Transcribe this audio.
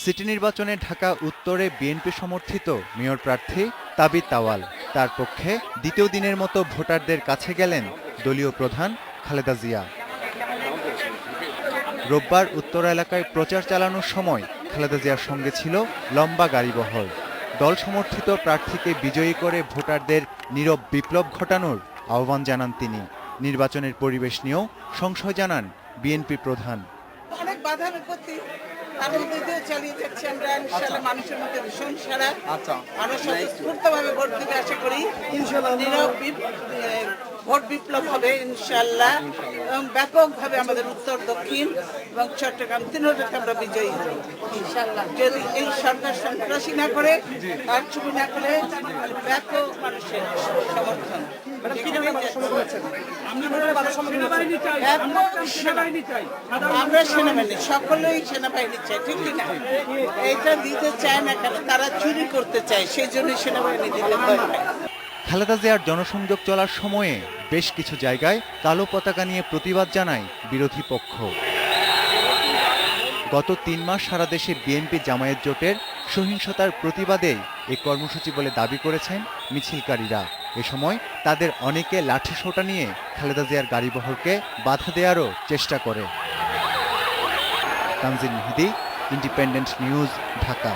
City নির্বাচনে ঢাকা উত্তরে BNP সমর্থিত মেয়র প্রার্থী তাবিথ তাওয়াল। তার পক্ষে দ্বিতীয় দিনের মতো ভোটারদের কাছে গেলেন দলীয় প্রধান খালেদা জিয়া। রোববার উত্তর এলাকায় প্রচার চালানোর সময় খালেদা জিয়ার সঙ্গে ছিল লম্বা গাড়িবহর। দল সমর্থিত প্রার্থীকে বিজয়ী করে ভোটারদের নীরব বিপ্লব ঘটানোর আহ্বান জানান তিনি। নির্বাচনের পরিবেশ নিয়েও সংশয় জানান বিএনপি প্রধান। অনেক বাধা বিপত্তি তার মধ্যে দিয়ে চালিয়ে যাচ্ছি আমরা। ইনশাআল্লাহ মানুষের মধ্যে ভীষণ সারা, মানুষ স্বতঃস্ফূর্তভাবে ভোট দিতে আশা করি। ইনশাআল্লাহ নীরব ভোট বিপ্লব হবে ইনশাআল্লাহ, এবং ব্যাপকভাবে আমাদের উত্তর দক্ষিণ এবং চট্টগ্রাম তিনটাকে আমরা বিজয়ী হব ইনশাআল্লাহ। যদি এই সরকার সন্ত্রাসী না করে, আর চুপি না করে, ব্যাপক মানুষের সমর্থন। আমরা সেনাবাহিনী, সকলেই সেনাবাহিনী চাই, ঠিক না? এটা দিতে চায় না কেন? তারা চুরি করতে চায়, সেই জন্যই সেনাবাহিনী দিতে ভয় পায়। খালেদা জিয়ার জনসংযোগ চলার সময়ে বেশ কিছু জায়গায় কালো পতাকা নিয়ে প্রতিবাদ জানায় বিরোধী পক্ষ। গত ৩ মাস সারা দেশে বিএনপি জামায়াত জোটের সহিংসতার প্রতিবাদে এই কর্মসূচি বলে দাবি করেছেন মিছিলকারীরা। এ সময় তাদের অনেকে লাঠিসোঁটা নিয়ে খালেদা জিয়ার গাড়িবহরকে বাধা দেওয়ারও চেষ্টা করে। তানজিল মেহেদি, ইন্ডিপেন্ডেন্ট নিউজ, ঢাকা।